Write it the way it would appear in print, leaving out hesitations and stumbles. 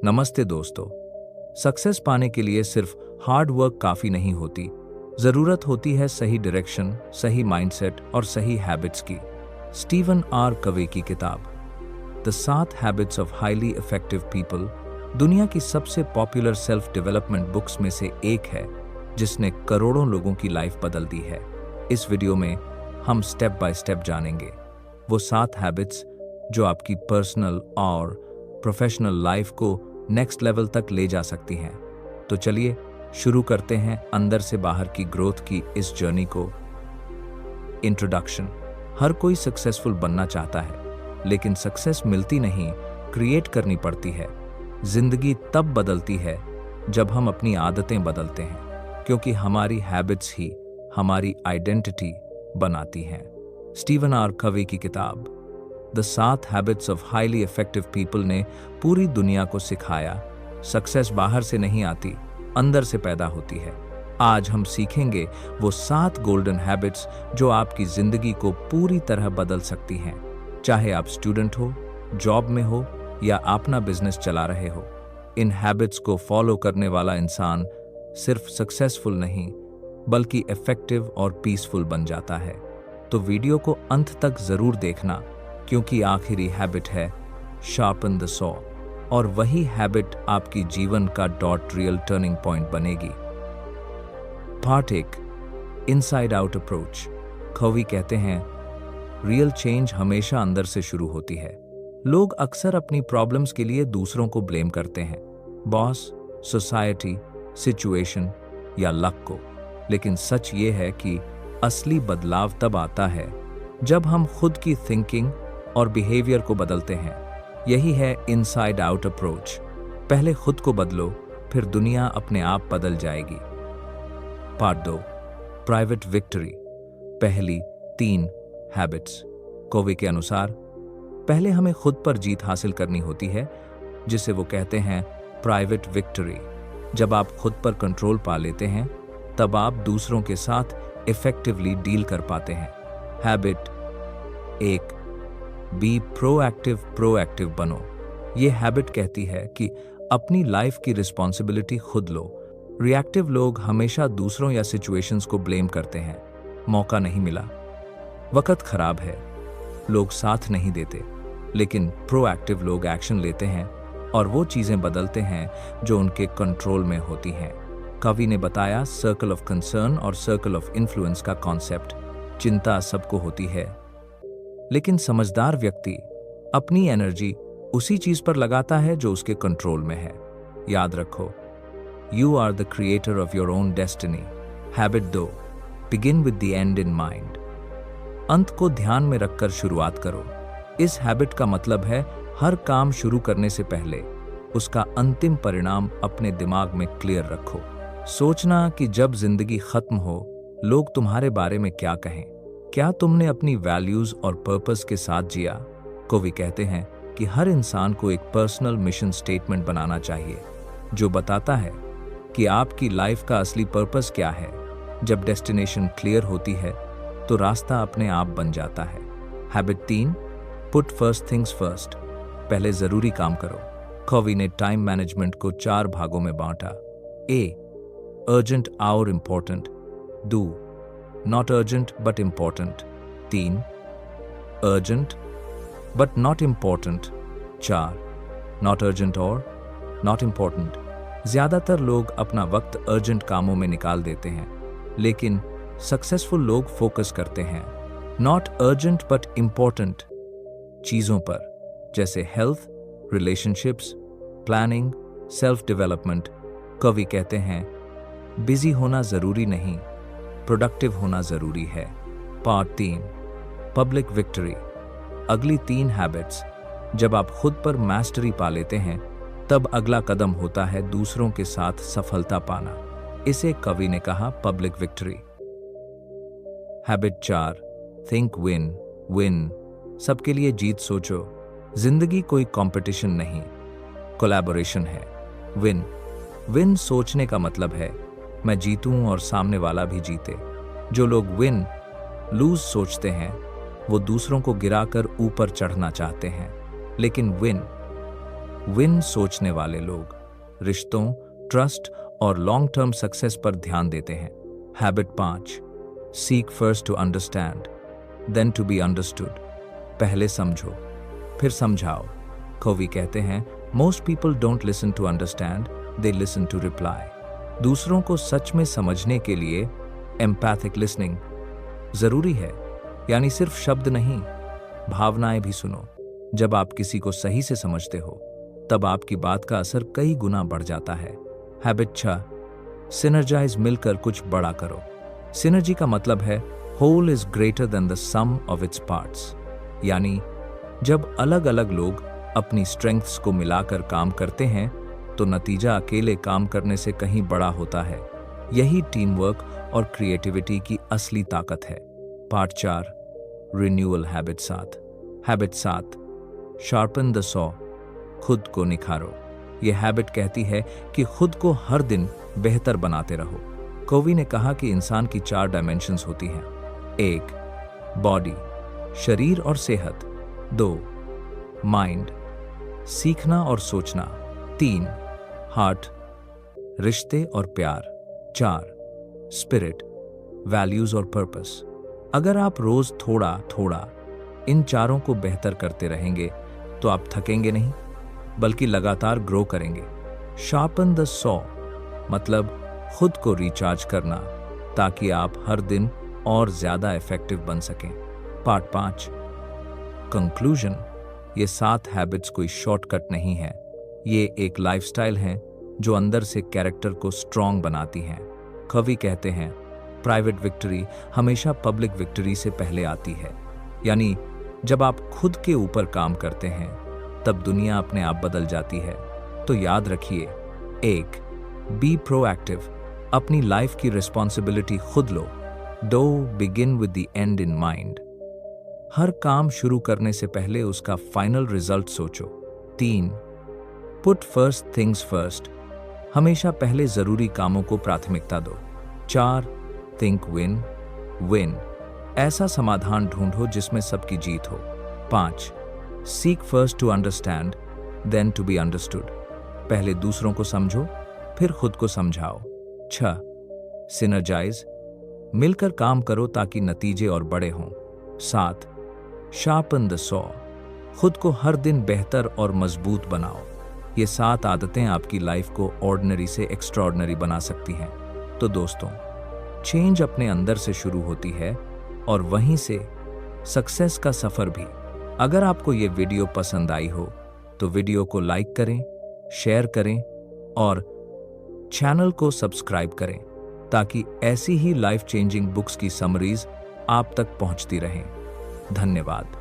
नमस्ते दोस्तों। सक्सेस पाने के लिए सिर्फ हार्ड वर्क काफी नहीं होती, जरूरत होती है सही डायरेक्शन, सही माइंडसेट और सही हैबिट्स की। स्टीवन आर कवे की किताब the 7 habits of highly effective people दुनिया की सबसे पॉपुलर सेल्फ डेवलपमेंट बुक्स में से एक है, जिसने करोड़ों लोगों की लाइफ बदल दी है। इस वीडियो में हम स्टेप बाय स्टेप जानेंगे वो 7 हैबिट्स जो आपकी पर्सनल और प्रोफेशनल लाइफ को नेक्स्ट लेवल तक ले जा सकती हैं। तो चलिए शुरू करते हैं अंदर से बाहर की ग्रोथ की इस जर्नी को। इंट्रोडक्शन। हर कोई सक्सेसफुल बनना चाहता है, लेकिन सक्सेस मिलती नहीं, क्रिएट करनी पड़ती है। जिंदगी तब बदलती है जब हम अपनी आदतें बदलते हैं, क्योंकि हमारी हैबिट्स ही हमारी आइडेंटिटी बनाती हैं। स्टीवन आर कवे की किताब the 7 habits of highly effective people ने पूरी दुनिया को सिखाया, सक्सेस बाहर से नहीं आती, अंदर से पैदा होती है। आज हम सीखेंगे वो 7 गोल्डन हैबिट्स जो आपकी जिंदगी को पूरी तरह बदल सकती हैं। चाहे आप स्टूडेंट हो, जॉब में हो या अपना बिजनेस चला रहे हो, इन हैबिट्स को फॉलो करने वाला इंसान सिर्फ सक्सेसफुल नहीं बल्कि इफेक्टिव और पीसफुल बन जाता है। तो वीडियो को अंत तक जरूर देखना, क्योंकि आखिरी हैबिट है शार्पन द सॉ, और वही हैबिट आपकी जीवन का रियल टर्निंग पॉइंट बनेगी। Part 1, inside out approach. कवी कहते हैं रियल चेंज हमेशा अंदर से शुरू होती है। लोग अक्सर अपनी प्रॉब्लम्स के लिए दूसरों को ब्लेम करते हैं, बॉस, सोसाइटी, सिचुएशन या लक को। लेकिन सच ये है कि असली बदलाव तब आता है जब हम खुद की थिंकिंग और बिहेवियर को बदलते हैं। यही है इनसाइड आउट अप्रोच। पहले खुद को बदलो, फिर दुनिया अपने आप बदल जाएगी। Part 2, private victory. पहली 3 हैबिट्स। कवी के अनुसार पहले हमें खुद पर जीत हासिल करनी होती है, जिसे वो कहते हैं प्राइवेट विक्ट्री। जब आप खुद पर कंट्रोल पा लेते हैं, तब आप दूसरों के साथ इफेक्टिवली डील कर पाते हैं। हैबिट 1, बी प्रोएक्टिव बनो। ये हैबिट कहती है कि अपनी लाइफ की रिस्पॉन्सिबिलिटी खुद लो। रिएक्टिव लोग हमेशा दूसरों या सिचुएशंस को ब्लेम करते हैं। मौका नहीं मिला, वक्त खराब है, लोग साथ नहीं देते। लेकिन प्रोएक्टिव लोग एक्शन लेते हैं और वो चीजें बदलते हैं जो उनके कंट्रोल में होती हैं। कवि ने बताया सर्कल ऑफ कंसर्न और सर्कल ऑफ इन्फ्लुएंस का कॉन्सेप्ट। चिंता सबको होती है, लेकिन समझदार व्यक्ति अपनी एनर्जी उसी चीज पर लगाता है जो उसके कंट्रोल में है। याद रखो, you are the creator of your own destiny. Habit 2, begin with the end in mind. अंत को ध्यान में रखकर शुरुआत करो। इस हैबिट का मतलब है हर काम शुरू करने से पहले उसका अंतिम परिणाम अपने दिमाग में क्लियर रखो। सोचना कि जब जिंदगी खत्म हो, लोग तुम्हारे बारे में क्या कहें। क्या तुमने अपनी वैल्यूज और पर्पस के साथ जिया? कवि कहते हैं कि हर इंसान को एक पर्सनल मिशन स्टेटमेंट बनाना चाहिए, जो बताता है कि आपकी लाइफ का असली पर्पस क्या है। जब डेस्टिनेशन क्लियर होती है, तो रास्ता अपने आप बन जाता है। Habit 3, put first things first. पहले जरूरी काम करो। कवि ने टाइम मैनेजमेंट को 4 भागों में बांटा। ए, अर्जेंट और important. 2, not urgent but important. 3, urgent but not important. 4, not urgent और नॉट इम्पोर्टेंट। ज्यादातर लोग अपना वक्त अर्जेंट कामों में निकाल देते हैं, लेकिन सक्सेसफुल लोग फोकस करते हैं नॉट अर्जेंट बट इम्पोर्टेंट चीजों पर, जैसे health, relationships, planning, self development. कवि कहते हैं बिजी होना जरूरी नहीं, प्रोडक्टिव होना जरूरी है। Part 3, public victory. अगली 3 हैबिट्स। जब आप खुद पर मास्टरी पा लेते हैं, तब अगला कदम होता है दूसरों के साथ सफलता पाना। इसे कवि ने कहा public victory. Habit 4, think win win. सबके लिए जीत सोचो। जिंदगी कोई कंपटीशन नहीं, कोलैबोरेशन है। विन विन सोचने का मतलब है मैं जीतूं और सामने वाला भी जीते। जो लोग विन लूज सोचते हैं, वो दूसरों को गिराकर ऊपर चढ़ना चाहते हैं। लेकिन विन विन सोचने वाले लोग रिश्तों, ट्रस्ट और लॉन्ग टर्म सक्सेस पर ध्यान देते हैं। Habit 5, seek first to understand then to be understood. पहले समझो फिर समझाओ। कवि कहते हैं, most people don't listen to understand, they listen to reply. दूसरों को सच में समझने के लिए एम्पैथिक लिसनिंग जरूरी है, यानी सिर्फ शब्द नहीं, भावनाएं भी सुनो। जब आप किसी को सही से समझते हो तब आपकी बात का असर कई गुना बढ़ जाता है। हैबिट 6, सिनर्जाइज, मिलकर कुछ बड़ा करो। सिनर्जी का मतलब है whole is greater than the sum of its parts, यानी जब अलग अलग लोग अपनी स्ट्रेंथ्स को मिलाकर काम करते हैं तो नतीजा अकेले काम करने से कहीं बड़ा होता है। यही टीम वर्क और क्रिएटिविटी की असली ताकत है। Part 4, renewal habit 7। Habit 7, sharpen the saw, खुद को निखारो। यह हैबिट कहती है कि खुद को हर दिन बेहतर बनाते रहो। कोवी ने कहा कि इंसान की 4 डायमेंशंस होती हैं। 1, बॉडी, शरीर और सेहत। 2, माइंड, सीखना और सोचना। 3, हार्ट, रिश्ते और प्यार। 4, स्पिरिट, वैल्यूज और पर्पस। अगर आप रोज थोड़ा थोड़ा इन चारों को बेहतर करते रहेंगे तो आप थकेंगे नहीं, बल्कि लगातार ग्रो करेंगे। शार्पन द सॉ मतलब खुद को रिचार्ज करना, ताकि आप हर दिन और ज्यादा इफेक्टिव बन सकें। Part 5, conclusion. ये 7 हैबिट्स कोई शॉर्टकट नहीं है, ये एक लाइफस्टाइल है जो अंदर से कैरेक्टर को स्ट्रॉन्ग बनाती हैं। कवि कहते हैं, प्राइवेट विक्ट्री हमेशा पब्लिक विक्ट्री से पहले आती है। यानी जब आप खुद के ऊपर काम करते हैं तब दुनिया अपने आप बदल जाती है। तो याद रखिए, 1, बी प्रोएक्टिव, अपनी लाइफ की रिस्पॉन्सिबिलिटी खुद लो। 2, begin with the end in mind, हर काम शुरू करने से पहले उसका फाइनल रिजल्ट सोचो। 3, पुट फर्स्ट थिंग्स फर्स्ट, हमेशा पहले जरूरी कामों को प्राथमिकता दो। 4, थिंक विन विन, ऐसा समाधान ढूंढो जिसमें सबकी जीत हो। 5, seek first to understand then to be understood, पहले दूसरों को समझो फिर खुद को समझाओ। 6, सिनर्जाइज, मिलकर काम करो ताकि नतीजे और बड़े हों। 7, शार्पन द सॉ, खुद को हर दिन बेहतर और मजबूत बनाओ। ये 7 आदतें आपकी लाइफ को ऑर्डिनरी से एक्स्ट्राऑर्डिनरी बना सकती हैं। तो दोस्तों, चेंज अपने अंदर से शुरू होती है और वहीं से सक्सेस का सफर भी। अगर आपको ये वीडियो पसंद आई हो तो वीडियो को लाइक करें, शेयर करें और चैनल को सब्सक्राइब करें, ताकि ऐसी ही लाइफ चेंजिंग बुक्स की समरीज आप तक पहुंचती रहें। धन्यवाद।